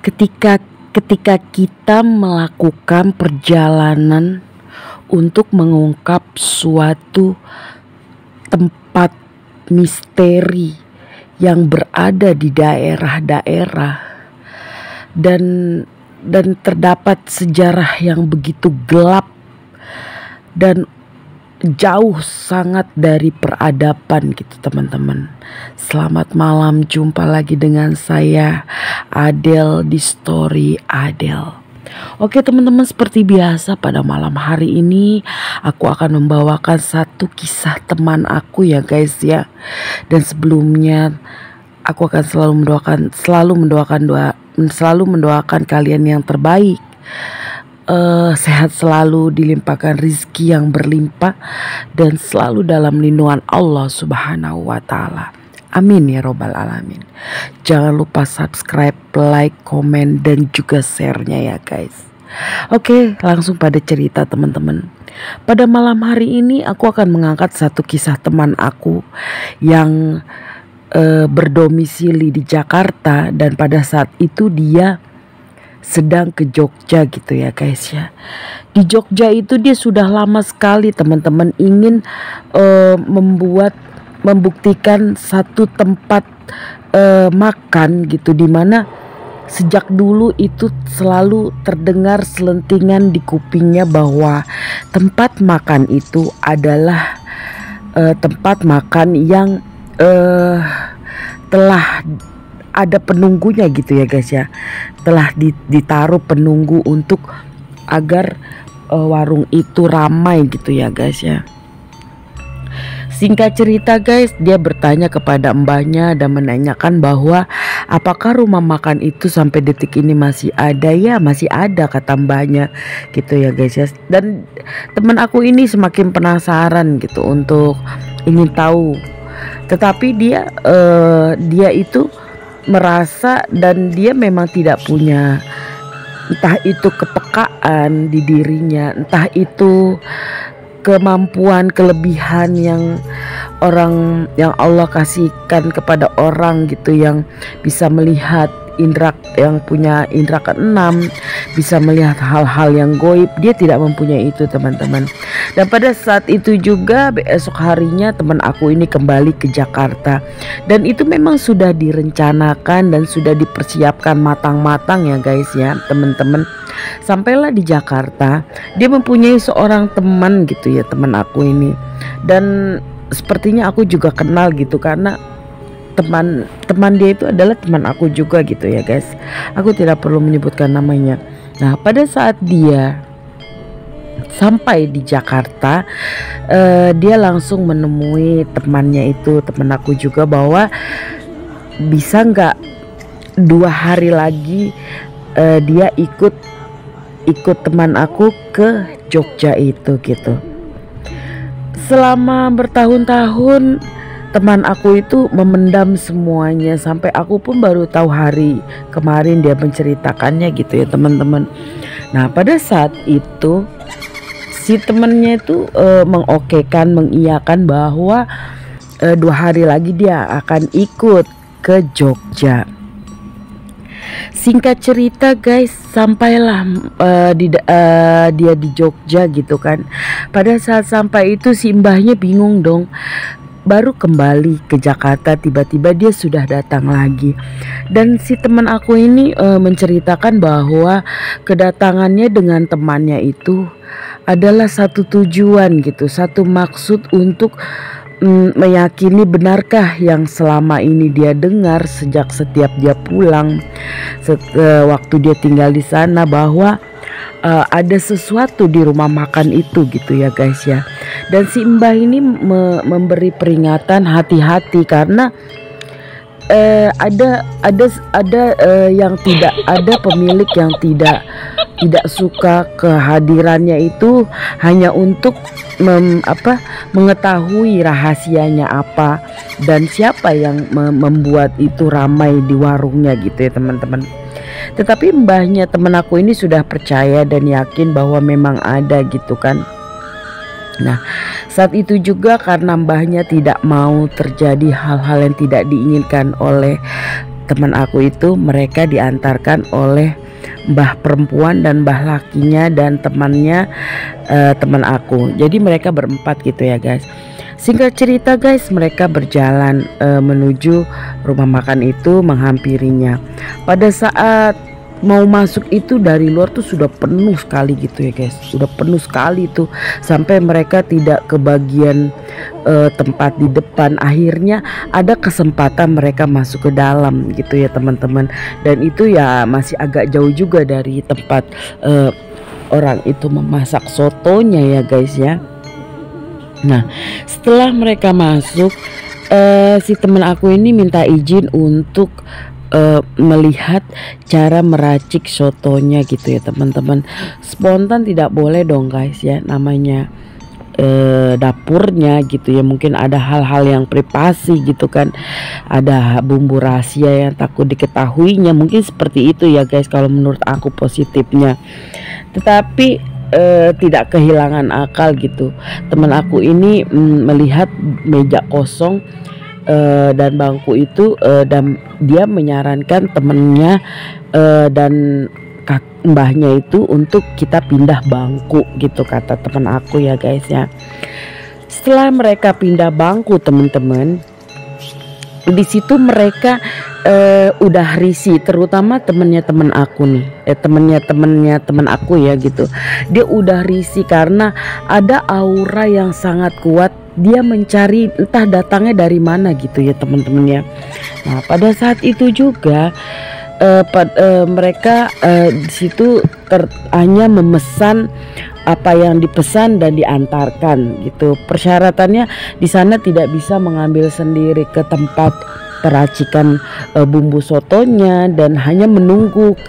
Ketika ketika kita melakukan perjalanan untuk mengungkap suatu tempat misteri yang berada di daerah-daerah dan terdapat sejarah yang begitu gelap dan jauh sangat dari peradaban gitu teman-teman. Selamat malam, jumpa lagi dengan saya Adel di Story Adel. Oke teman-teman, seperti biasa pada malam hari ini aku akan membawakan satu kisah teman aku ya guys ya. Dan sebelumnya aku akan selalu mendoakan kalian yang terbaik. Sehat selalu, dilimpahkan rizki yang berlimpah dan selalu dalam lindungan Allah Subhanahu wa Ta'ala. Amin ya robbal alamin. Jangan lupa subscribe, like, komen dan juga share-nya ya guys. Oke, langsung pada cerita teman-teman. Pada malam hari ini aku akan mengangkat satu kisah teman aku yang berdomisili di Jakarta, dan pada saat itu dia sedang ke Jogja gitu ya guys ya. Di Jogja itu dia sudah lama sekali teman-teman ingin membuktikan satu tempat makan gitu, dimana sejak dulu itu selalu terdengar selentingan di kupingnya bahwa tempat makan itu adalah tempat makan yang telah ada penunggunya gitu ya guys ya. Telah ditaruh penunggu untuk agar warung itu ramai gitu ya guys ya. Singkat cerita guys, dia bertanya kepada mbahnya dan menanyakan bahwa apakah rumah makan itu sampai detik ini masih ada. Ya masih ada kata mbahnya gitu ya guys ya. Dan teman aku ini semakin penasaran gitu untuk ingin tahu. Tetapi dia itu merasa dan dia memang tidak punya entah itu kepekaan di dirinya, entah itu kemampuan kelebihan yang Allah kasihkan kepada orang gitu, yang bisa melihat indra, yang punya indra keenam, bisa melihat hal-hal yang goib. Dia tidak mempunyai itu teman-teman. Dan pada saat itu juga esok harinya teman aku ini kembali ke Jakarta, dan itu memang sudah direncanakan dan sudah dipersiapkan matang-matang ya guys ya teman-teman. Sampailah di Jakarta, dia mempunyai seorang teman gitu ya teman aku ini, dan sepertinya aku juga kenal gitu karena teman dia itu adalah teman aku juga gitu ya guys. Aku tidak perlu menyebutkan namanya. Nah pada saat dia sampai di Jakarta, dia langsung menemui temannya itu, teman aku juga, bahwa bisa nggak 2 hari lagi dia ikut teman aku ke Jogja itu gitu. Selama bertahun-tahun teman aku itu memendam semuanya, sampai aku pun baru tahu hari kemarin dia menceritakannya gitu ya teman-teman. Nah pada saat itu si temannya itu mengokekan, mengiyakan bahwa 2 hari lagi dia akan ikut ke Jogja. Singkat cerita guys, sampailah dia di Jogja gitu kan. Pada saat sampai itu si mbahnya bingung dong. Baru kembali ke Jakarta, tiba-tiba dia sudah datang lagi. Dan si teman aku ini menceritakan bahwa kedatangannya dengan temannya itu adalah satu tujuan gitu, satu maksud untuk meyakini benarkah yang selama ini dia dengar setiap dia pulang, waktu dia tinggal di sana, bahwa ada sesuatu di rumah makan itu gitu ya guys ya. Dan si mbah ini memberi peringatan hati-hati karena ada yang tidak, ada pemilik yang tidak suka kehadirannya itu hanya untuk mengetahui rahasianya apa dan siapa yang membuat itu ramai di warungnya gitu ya teman-teman. Tetapi mbahnya teman aku ini sudah percaya dan yakin bahwa memang ada gitu kan. Nah saat itu juga karena mbahnya tidak mau terjadi hal-hal yang tidak diinginkan oleh teman aku itu mereka diantarkan oleh mbah perempuan dan mbah lakinya dan temannya teman aku. Jadi mereka berempat gitu ya guys. Singkat cerita guys, mereka berjalan menuju rumah makan itu, menghampirinya. Pada saat mau masuk itu dari luar tuh sudah penuh sekali gitu ya guys, sudah penuh sekali tuh sampai mereka tidak kebagian tempat di depan. Akhirnya ada kesempatan mereka masuk ke dalam gitu ya teman-teman, dan itu ya masih agak jauh juga dari tempat orang itu memasak sotonya ya guys ya. Nah setelah mereka masuk, si teman aku ini minta izin untuk melihat cara meracik sotonya gitu ya teman-teman. Spontan tidak boleh dong guys ya, namanya dapurnya gitu ya, mungkin ada hal-hal yang privasi gitu kan, ada bumbu rahasia yang takut diketahuinya, mungkin seperti itu ya guys kalau menurut aku positifnya. Tetapi tidak kehilangan akal gitu. Teman aku ini melihat meja kosong dan bangku itu, dan dia menyarankan temennya dan mbahnya itu untuk kita pindah bangku gitu, kata teman aku ya guys ya. Setelah mereka pindah bangku teman-teman, di situ mereka udah risih, terutama temennya teman aku nih, temennya teman aku ya gitu. Dia udah risih karena ada aura yang sangat kuat. Dia mencari entah datangnya dari mana gitu ya teman-teman ya. Nah pada saat itu juga mereka di situ hanya memesan apa yang dipesan dan diantarkan gitu. Persyaratannya di sana tidak bisa mengambil sendiri ke tempat peracikan bumbu sotonya, dan hanya menunggu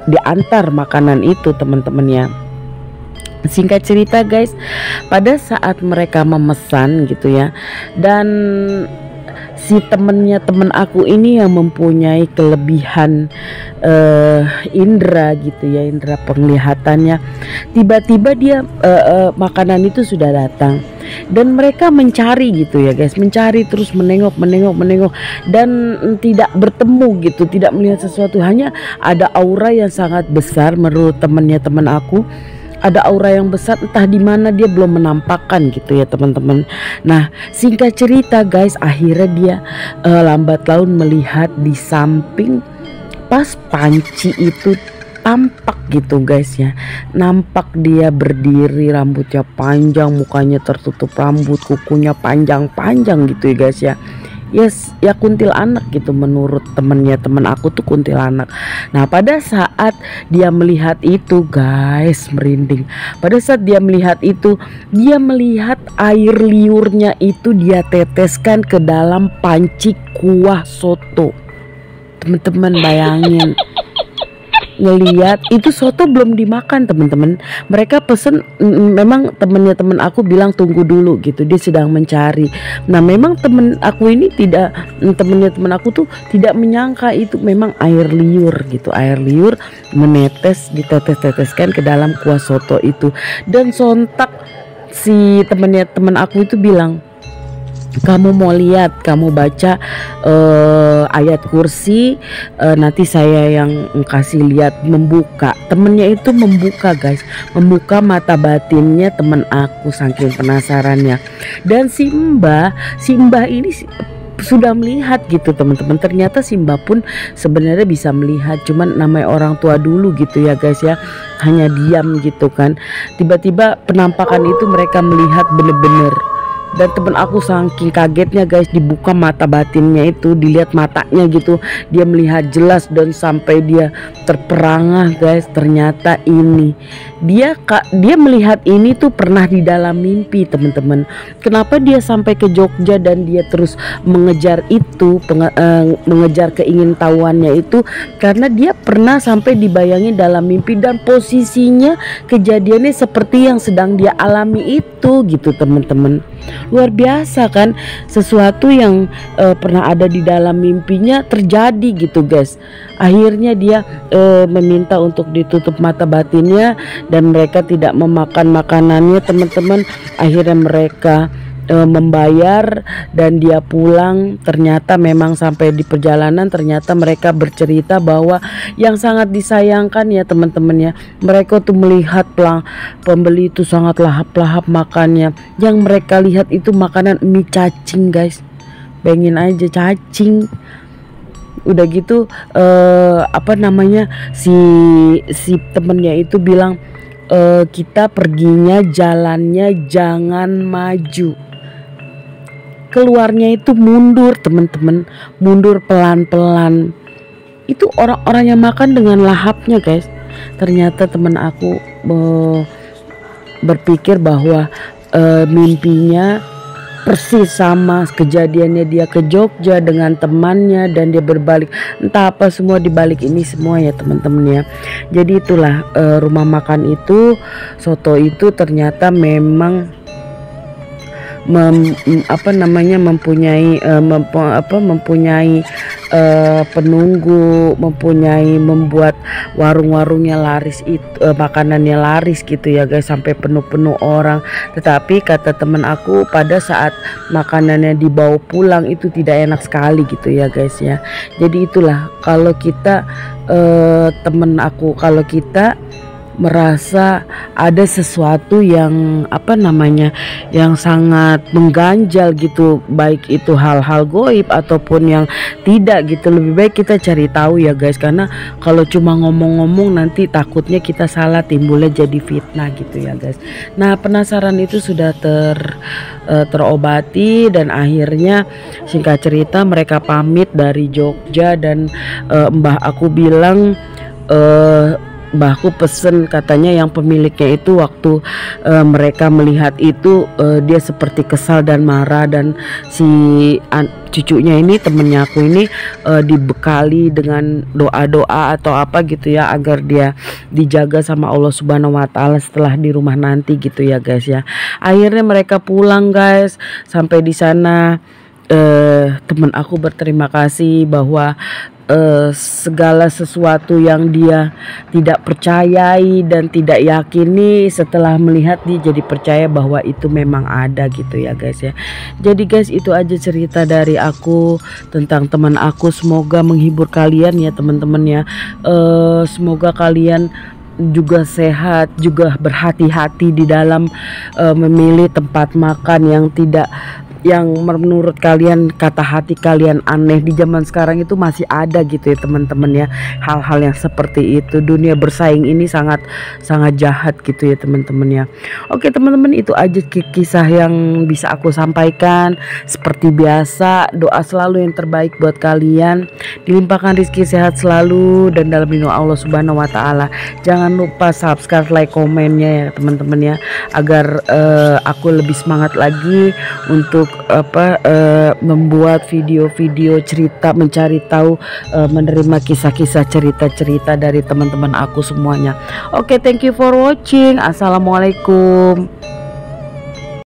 diantar makanan itu teman-teman ya. Singkat cerita guys, pada saat mereka memesan gitu ya, dan si temennya temen aku ini yang mempunyai kelebihan indera gitu ya, indera penglihatannya, tiba-tiba dia makanan itu sudah datang dan mereka mencari gitu ya guys, mencari terus, menengok dan tidak bertemu gitu, tidak melihat sesuatu. Hanya ada aura yang sangat besar menurut temennya teman aku. Ada aura yang besar, entah di mana dia belum menampakkan gitu ya teman-teman. Nah singkat cerita guys, akhirnya dia lambat laun melihat di samping pas panci itu tampak gitu guys ya, nampak dia berdiri, rambutnya panjang, mukanya tertutup rambut, kukunya panjang-panjang gitu ya guys ya. Yes, ya kuntilanak gitu menurut temennya teman aku tuh kuntilanak. Nah pada saat dia melihat itu guys, merinding. Pada saat dia melihat itu, dia melihat air liurnya itu dia teteskan ke dalam panci kuah soto. Teman-teman bayangin, ngelihat itu soto belum dimakan teman-teman. Mereka pesen, memang temennya temen aku bilang tunggu dulu gitu, dia sedang mencari. Nah memang temen aku ini tidak, temennya temen aku tuh tidak menyangka itu memang air liur gitu, air liur menetes, ditetes-teteskan ke dalam kuah soto itu. Dan sontak si temennya temen aku itu bilang, kamu mau lihat, kamu baca ayat kursi, nanti saya yang kasih lihat. Membuka, temennya itu membuka guys, membuka mata batinnya temen aku saking penasarannya. Dan si mbah ini sudah melihat gitu teman-teman. Ternyata si mbah pun sebenarnya bisa melihat, cuman namanya orang tua dulu gitu ya guys ya, hanya diam gitu kan. Tiba-tiba penampakan itu mereka melihat bener-bener. Dan temen aku saking kagetnya guys, dibuka mata batinnya itu, dilihat matanya gitu, dia melihat jelas dan sampai dia terperangah guys. Ternyata ini dia melihat ini tuh pernah di dalam mimpi teman-teman. Kenapa dia sampai ke Jogja dan dia terus mengejar itu, mengejar keingintahuannya itu, karena dia pernah sampai dibayangi dalam mimpi dan posisinya kejadiannya seperti yang sedang dia alami itu gitu teman-teman. Luar biasa kan, sesuatu yang pernah ada di dalam mimpinya terjadi gitu guys. Akhirnya dia meminta untuk ditutup mata batinnya dan mereka tidak memakan makanannya teman-teman. Akhirnya mereka membayar dan dia pulang. Ternyata memang sampai di perjalanan ternyata mereka bercerita bahwa yang sangat disayangkan ya teman-teman ya, mereka tuh melihat pembeli itu sangat lahap-lahap makannya. Yang mereka lihat itu makanan mie cacing guys, bayangin aja cacing. Udah gitu apa namanya, si temennya itu bilang kita perginya jalannya jangan maju, keluarnya itu mundur teman-teman, mundur pelan-pelan. Itu orang-orang yang makan dengan lahapnya guys. Ternyata teman aku berpikir bahwa mimpinya persis sama kejadiannya dia ke Jogja dengan temannya dan dia berbalik. Entah apa semua dibalik ini semua ya teman-teman ya. Jadi itulah rumah makan itu, soto itu ternyata memang mempunyai penunggu, membuat warung-warungnya laris, itu makanannya laris gitu ya guys, sampai penuh-penuh orang. Tetapi kata temen aku pada saat makanannya dibawa pulang itu tidak enak sekali gitu ya guys ya. Jadi itulah kalau kita temen aku, kalau kita merasa ada sesuatu yang yang sangat mengganjal gitu, baik itu hal-hal goib ataupun yang tidak gitu, lebih baik kita cari tahu ya guys, karena kalau cuma ngomong-ngomong nanti takutnya kita salah, timbulnya jadi fitnah gitu ya guys. Nah penasaran itu sudah terobati dan akhirnya singkat cerita mereka pamit dari Jogja dan mbah aku bilang mbahku pesen katanya yang pemiliknya itu waktu mereka melihat itu dia seperti kesal dan marah, dan si cucunya ini, temennya aku ini dibekali dengan doa-doa atau apa gitu ya, agar dia dijaga sama Allah Subhanahu wa taala setelah di rumah nanti gitu ya guys ya. Akhirnya mereka pulang guys. Sampai di sana temen aku berterima kasih bahwa segala sesuatu yang dia tidak percayai dan tidak yakini, setelah melihat dia jadi percaya bahwa itu memang ada gitu ya guys ya. Jadi guys itu aja cerita dari aku tentang teman aku. Semoga menghibur kalian ya teman-teman ya. Semoga kalian juga sehat, juga berhati-hati di dalam memilih tempat makan yang menurut kalian, kata hati kalian aneh. Di zaman sekarang itu masih ada gitu ya teman-teman ya, hal-hal yang seperti itu. Dunia bersaing ini sangat jahat gitu ya teman-teman ya. Oke teman-teman, itu aja kisah yang bisa aku sampaikan. Seperti biasa, doa selalu yang terbaik buat kalian, dilimpahkan rezeki sehat selalu dan dalam lindungan Allah Subhanahu wa taala. Jangan lupa subscribe, like, komennya ya teman-teman ya, agar aku lebih semangat lagi untuk membuat video-video cerita, mencari tahu, menerima kisah-kisah, cerita-cerita dari teman-teman aku semuanya. Oke, thank you for watching. Assalamualaikum.